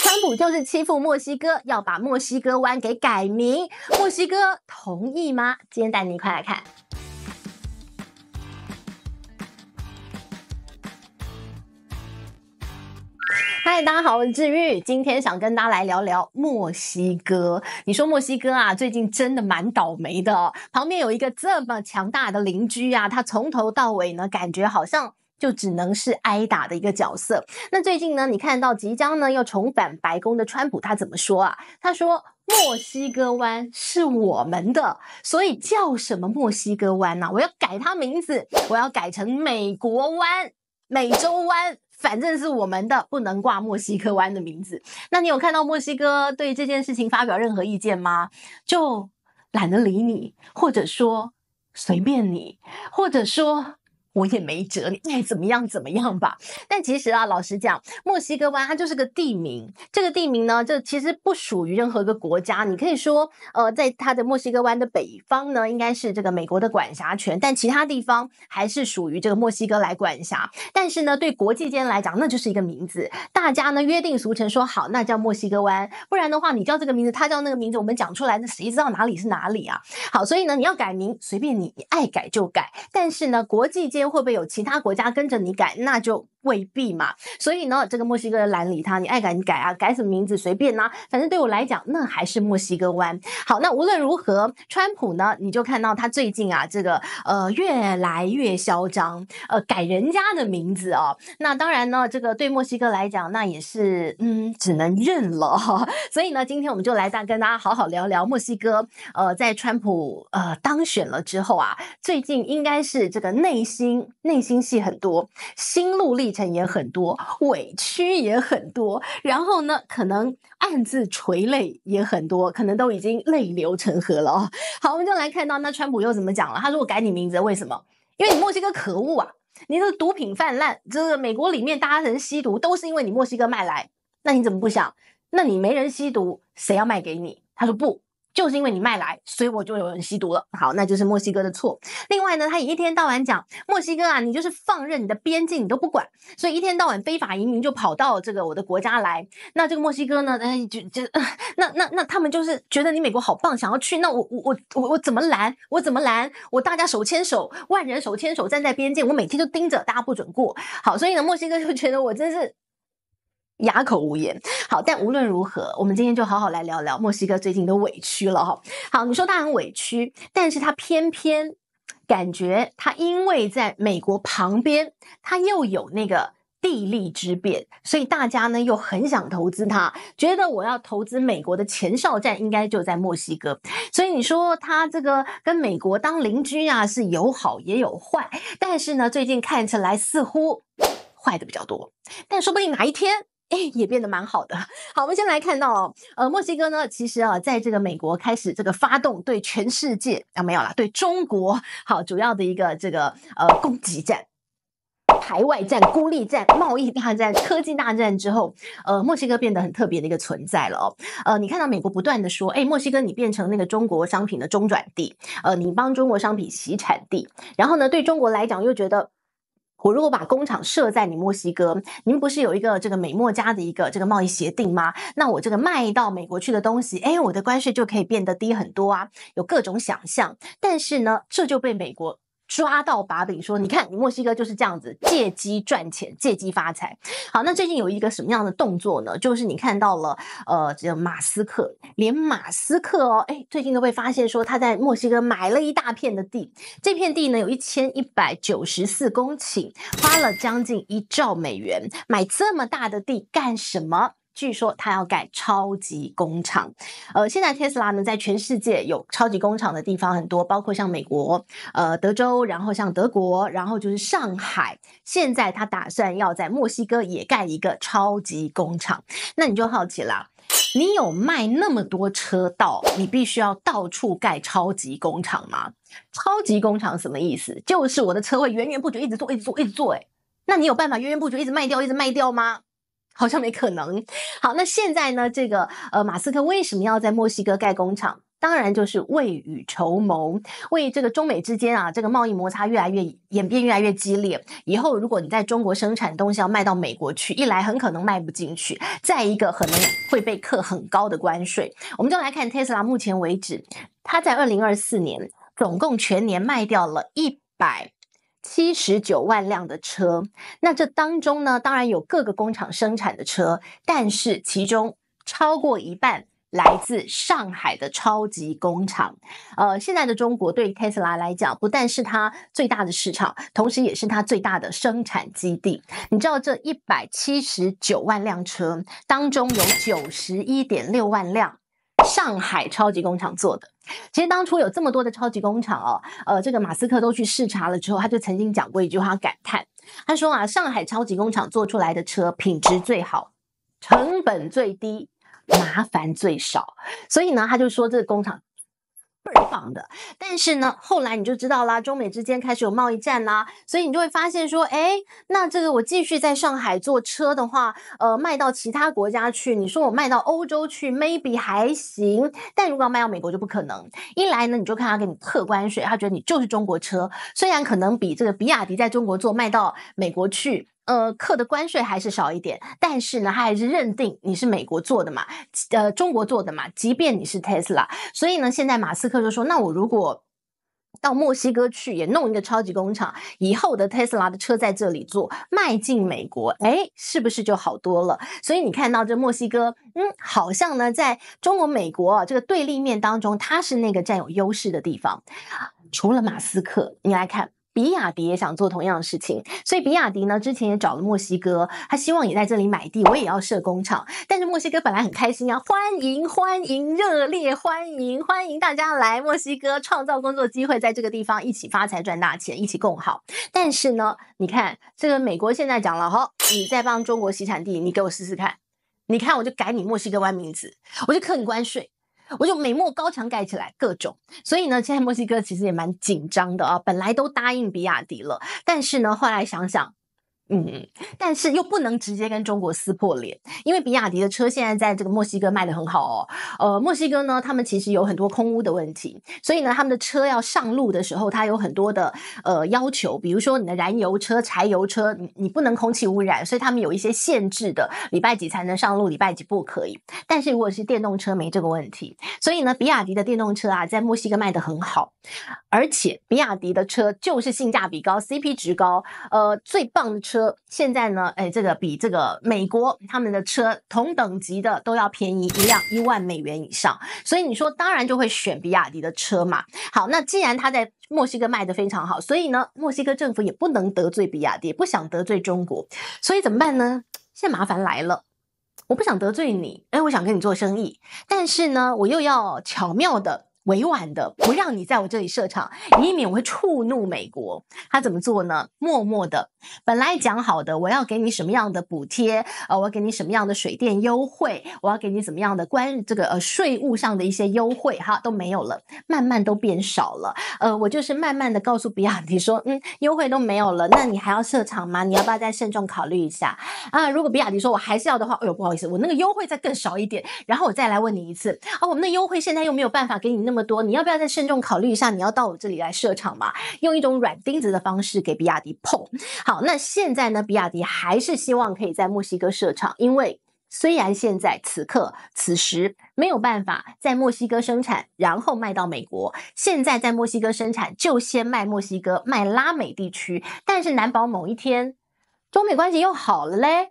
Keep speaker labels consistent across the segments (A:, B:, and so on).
A: 川普就是欺负墨西哥，要把墨西哥湾给改名，墨西哥同意吗？今天带你一块来看。嗨，大家好，我是治愈。今天想跟大家来聊聊墨西哥。你说墨西哥啊，最近真的蛮倒霉的哦。旁边有一个这么强大的邻居啊，他从头到尾呢，感觉好像就只能是挨打的一个角色。那最近呢，你看到即将呢要重返白宫的川普，他怎么说啊？他说墨西哥湾是我们的，所以叫什么墨西哥湾啊？我要改它名字，我要改成美国湾、美洲湾。反正是我们的，不能挂墨西哥湾的名字。那你有看到墨西哥对这件事情发表任何意见吗？就懒得理你，或者说随便你，或者说我也没辙，你爱怎么样怎么样吧。但其实啊，老实讲，墨西哥湾它就是个地名，这个地名呢，这其实不属于任何一个国家。你可以说，在它的墨西哥湾的北方呢，应该是这个美国的管辖权，但其他地方还是属于这个墨西哥来管辖。但是呢，对国际间来讲，那就是一个名字，大家呢约定俗成说好，那叫墨西哥湾，不然的话，你叫这个名字，他叫那个名字，我们讲出来，那谁知道哪里是哪里啊？好，所以呢，你要改名随便你，你爱改就改。但是呢，国际间会不会有其他国家跟着你改？那就未必嘛。所以呢，这个墨西哥人懒理他，你爱改你改啊，改什么名字随便啊，反正对我来讲，那还是墨西哥湾。好，那无论如何，川普呢，你就看到他最近啊，这个越来越嚣张，改人家的名字哦。那当然呢，这个对墨西哥来讲，那也是只能认了哈。所以呢，今天我们就来跟大家好好聊聊墨西哥。在川普当选了之后啊，最近应该是这个内心戏很多，心路历程也很多，委屈也很多，然后呢，可能暗自垂泪也很多，可能都已经泪流成河了哦。好，我们就来看到那川普又怎么讲了。他说我改你名字，为什么？因为你墨西哥可恶啊，你的毒品泛滥，这个美国里面大家人吸毒都是因为你墨西哥卖来，那你怎么不想？那你没人吸毒，谁要卖给你？他说不。就是因为你卖来，所以我就有人吸毒了。好，那就是墨西哥的错。另外呢，他也一天到晚讲墨西哥啊，你就是放任你的边境，你都不管，所以一天到晚非法移民就跑到这个我的国家来。那这个墨西哥呢，那他们就是觉得你美国好棒，想要去。那我怎么拦？我怎么拦？我大家手牵手，万人手牵手站在边境，我每天就盯着，大家不准过。好，所以呢，墨西哥就觉得我真是哑口无言。好，但无论如何，我们今天就好好来聊聊墨西哥最近的委屈了哈。好，你说他很委屈，但是他偏偏感觉他因为在美国旁边，他又有那个地利之便，所以大家呢又很想投资他，觉得我要投资美国的前哨站应该就在墨西哥。所以你说他这个跟美国当邻居啊，是有好也有坏，但是呢，最近看起来似乎坏的比较多，但说不定哪一天也变得蛮好的。好，我们先来看到墨西哥呢，其实啊，在这个美国开始这个发动对全世界没有啦，对中国好主要的一个这个攻击战。排外战、孤立战、贸易大战、科技大战之后，墨西哥变得很特别的一个存在了哦。你看到美国不断的说，墨西哥你变成那个中国商品的中转地，你帮中国商品洗产地，然后呢，对中国来讲又觉得。我如果把工厂设在你墨西哥，你们不是有一个这个美墨加的一个这个贸易协定吗？那我这个卖到美国去的东西，我的关税就可以变得低很多啊，有各种想象。但是呢，这就被美国抓到把柄说，你看你墨西哥就是这样子借机赚钱，借机发财。好，那最近有一个什么样的动作呢？就是你看到了这个马斯克，连马斯克最近都被发现说他在墨西哥买了一大片的地，这片地呢有1194公顷，花了将近1兆美元，买这么大的地干什么？据说他要盖超级工厂，现在 Tesla 呢在全世界有超级工厂的地方很多，包括像美国、德州，然后像德国，然后就是上海。现在他打算要在墨西哥也盖一个超级工厂，那你就好奇啦。你有卖那么多车道，你必须要到处盖超级工厂吗？超级工厂什么意思？就是我的车会源源不绝一直做，一直做，一直做。那你有办法源源不绝一直卖掉，一直卖掉吗？好像没可能。好，那现在呢，这个马斯克为什么要在墨西哥盖工厂？当然就是未雨绸缪，为这个中美之间啊这个贸易摩擦演变越来越激烈，以后如果你在中国生产东西要卖到美国去，一来很可能卖不进去，再一个可能会被课很高的关税。我们就来看 Tesla 目前为止，它在2024年总共全年卖掉了179万辆的车，那这当中呢，当然有各个工厂生产的车，但是其中超过一半来自上海的超级工厂。现在的中国对 Tesla 来讲，不但是它最大的市场，同时也是它最大的生产基地。你知道这179万辆车当中有91.6万辆上海超级工厂做的。其实当初有这么多的超级工厂这个马斯克都去视察了之后，他就曾经讲过一句话感叹，他说啊，上海超级工厂做出来的车品质最好，成本最低，麻烦最少。所以呢，他就说这个工厂倍儿棒的。但是呢，后来你就知道啦，中美之间开始有贸易战啦，所以你就会发现说，那这个我继续在上海做车的话，卖到其他国家去，你说我卖到欧洲去 maybe 还行，但如果要卖到美国就不可能。一来呢，你就看他给你课关税，他觉得你就是中国车，虽然可能比这个比亚迪在中国做卖到美国去课的关税还是少一点，但是呢，他还是认定你是美国做的嘛，中国做的嘛，即便你是 Tesla。所以呢，现在马斯克就说，那我如果到墨西哥去也弄一个超级工厂，以后的 Tesla 的车在这里做，卖进美国，是不是就好多了？所以你看到这墨西哥，好像呢，在中国美国这个对立面当中，它是那个占有优势的地方。除了马斯克，你来看。比亚迪也想做同样的事情，所以比亚迪呢之前也找了墨西哥，他希望也在这里买地，我也要设工厂。但是墨西哥本来很开心啊，欢迎，热烈欢迎大家来墨西哥创造工作机会，在这个地方一起发财赚大钱，一起共好。但是呢，你看这个美国现在讲了，你再帮中国洗产地，你给我试试看，你看我就改你墨西哥湾名字，我就课你关税。我就美墨高墙盖起来各种，所以呢，现在墨西哥其实也蛮紧张的啊。本来都答应比亚迪了，但是呢，后来想想，但是又不能直接跟中国撕破脸，因为比亚迪的车现在在这个墨西哥卖得很好墨西哥呢，他们其实有很多空污的问题，所以呢，他们的车要上路的时候，它有很多的要求，比如说你的燃油车、柴油车，你不能空气污染，所以他们有一些限制的，礼拜几才能上路，礼拜几不可以。但是如果是电动车没这个问题，所以呢，比亚迪的电动车啊，在墨西哥卖得很好，而且比亚迪的车就是性价比高 ，CP 值高，最棒的车。现在呢，这个比这个美国他们的车同等级的都要便宜一辆1万美元以上，所以你说当然就会选比亚迪的车嘛。好，那既然他在墨西哥卖得非常好，所以呢，墨西哥政府也不能得罪比亚迪，也不想得罪中国，所以怎么办呢？现在麻烦来了。我不想得罪你，我想跟你做生意，但是呢，我又要巧妙的委婉的不让你在我这里设厂，以免我会触怒美国。他怎么做呢？默默的，本来讲好的，我要给你什么样的补贴，我要给你什么样的水电优惠，我要给你怎么样的税务上的一些优惠，都没有了，慢慢都变少了。我就是慢慢的告诉比亚迪说，优惠都没有了，那你还要设厂吗？你要不要再慎重考虑一下啊？如果比亚迪说我还是要的话，不好意思，我那个优惠再更少一点，然后我再来问你一次，我们的优惠现在又没有办法给你那么多，你要不要再慎重考虑一下？你要到我这里来设厂吗？用一种软钉子的方式给比亚迪碰。好，那现在呢，比亚迪还是希望可以在墨西哥设厂，因为虽然现在此刻此时没有办法在墨西哥生产，然后卖到美国，现在在墨西哥生产就先卖墨西哥，卖拉美地区，但是难保某一天中美关系又好了嘞，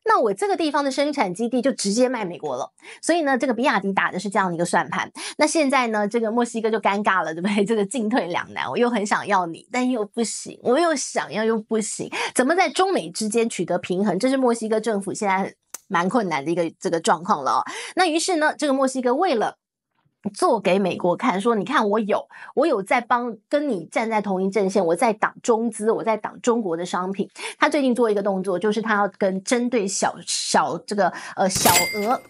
A: 那我这个地方的生产基地就直接卖美国了。所以呢，这个比亚迪打的是这样的一个算盘。那现在呢，这个墨西哥就尴尬了，对不对？这个进退两难，我又很想要你，但又不行，我又想要又不行，怎么在中美之间取得平衡？这是墨西哥政府现在蛮困难的一个这个状况了那于是呢，这个墨西哥为了做给美国看，说你看我有在跟你站在同一阵线，我在挡中资，我在挡中国的商品。他最近做一个动作，就是他要针对小额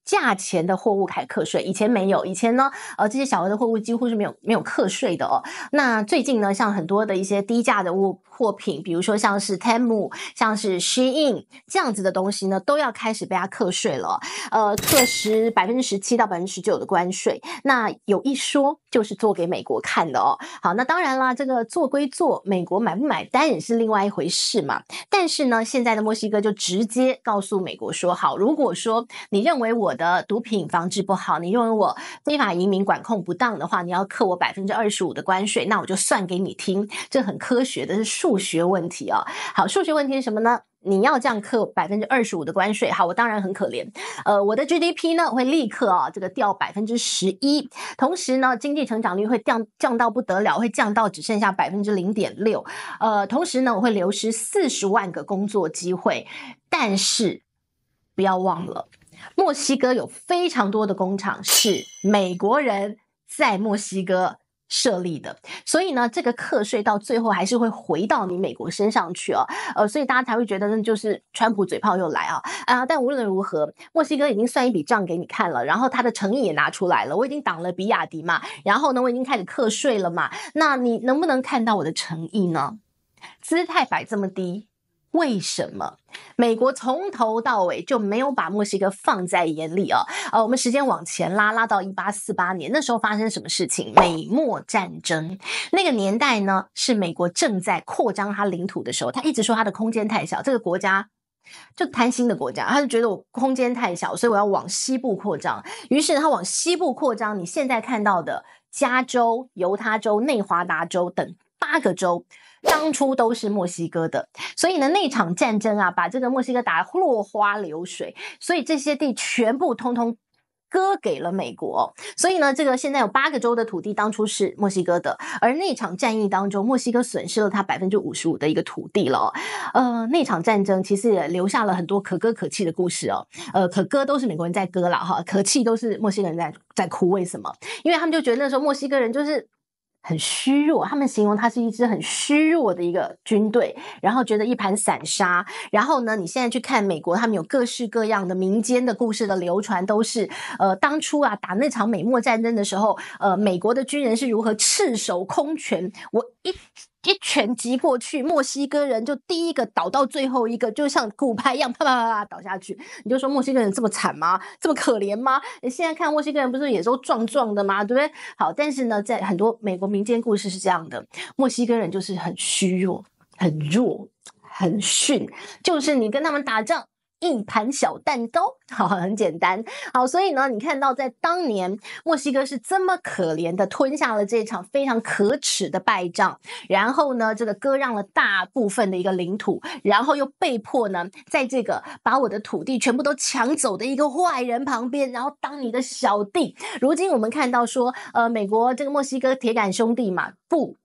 A: 价钱的货物开始课税，以前没有，以前呢，这些小额的货物几乎是没有课税的哦。那最近呢，像很多的一些低价的货品，比如说像是 Temu、像是 Shein 这样子的东西呢，都要开始被它课税了，课17%到19%的关税。那有一说就是做给美国看的哦。好，那当然啦，这个做归做，美国买不买单也是另外一回事嘛。但是呢，现在的墨西哥就直接告诉美国说，好，如果说你认为我的毒品防治不好，你认为我非法移民管控不当的话，你要课我25%的关税，那我就算给你听，这很科学的，是数学问题啊。好，数学问题是什么呢？你要这样课25%的关税，好，我当然很可怜，我的 GDP 呢会立刻这个掉11%，同时呢经济成长率会降到不得了，会降到只剩下0.6%，同时呢我会流失40万个工作机会，但是不要忘了，墨西哥有非常多的工厂是美国人在墨西哥设立的，所以呢，这个课税到最后还是会回到你美国身上去哦，所以大家才会觉得那就是川普嘴炮又来但无论如何，墨西哥已经算一笔账给你看了，然后他的诚意也拿出来了，我已经挡了比亚迪嘛，然后呢，我已经开始课税了嘛，那你能不能看到我的诚意呢？姿态摆这么低。为什么美国从头到尾就没有把墨西哥放在眼里啊？我们时间往前拉到1848年，那时候发生什么事情？美墨战争。那个年代呢，是美国正在扩张它领土的时候，他一直说他的空间太小，这个国家就贪心的国家，他就觉得我空间太小，所以我要往西部扩张。于是他往西部扩张，你现在看到的加州、犹他州、内华达州等8个州。当初都是墨西哥的，所以呢，那场战争把这个墨西哥打得落花流水，所以这些地全部通通割给了美国。所以呢，这个现在有8个州的土地当初是墨西哥的，而那场战役当中，墨西哥损失了它55%的一个土地了那场战争其实也留下了很多可歌可泣的故事可歌都是美国人在歌啦可泣都是墨西哥人在哭。为什么？因为他们就觉得那时候墨西哥人就是很虚弱，他们形容它是一支很虚弱的一个军队，然后觉得一盘散沙。然后呢，你现在去看美国，他们有各式各样的民间的故事的流传，都是当初打那场美墨战争的时候，美国的军人是如何赤手空拳，我一拳击过去，墨西哥人就第一个倒到最后一个，就像骨牌一样啪啪啪啪倒下去。你就说墨西哥人这么惨吗？这么可怜吗？你现在看墨西哥人不是也都壮壮的吗？对不对？好，但是呢，在很多美国民间故事是这样的，墨西哥人就是很虚弱、很弱、很逊，就是你跟他们打仗一盘小蛋糕，好，很简单。好，所以呢，你看到在当年墨西哥是这么可怜的吞下了这场非常可耻的败仗，然后呢，这个割让了大部分的一个领土，然后又被迫呢，在这个把我的土地全部都抢走的一个坏人旁边，然后当你的小弟。如今我们看到说，美国这个墨西哥铁杆兄弟嘛，不，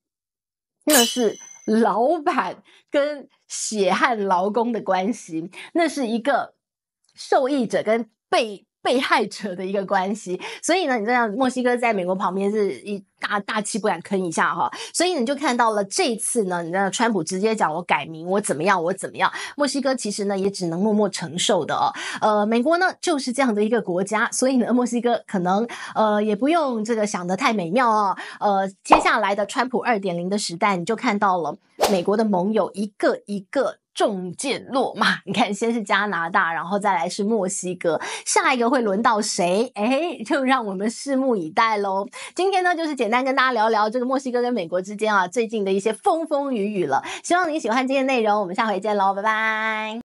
A: 那是老板跟血汗劳工的关系，那是一个受益者跟被害者的一个关系。所以呢，你知道墨西哥在美国旁边是一大气不敢吭一下所以你就看到了这一次呢，你知道川普直接讲我改名，我怎么样，墨西哥其实呢也只能默默承受的美国呢就是这样的一个国家，所以呢墨西哥可能也不用这个想得太美妙接下来的川普 2.0 的时代，你就看到了美国的盟友一个一个中箭落马。你看，先是加拿大，然后再来是墨西哥，下一个会轮到谁？就让我们拭目以待咯。今天呢，就是简单跟大家聊聊这个墨西哥跟美国之间最近的一些风风雨雨了。希望你喜欢今天的内容，我们下回见咯，拜拜。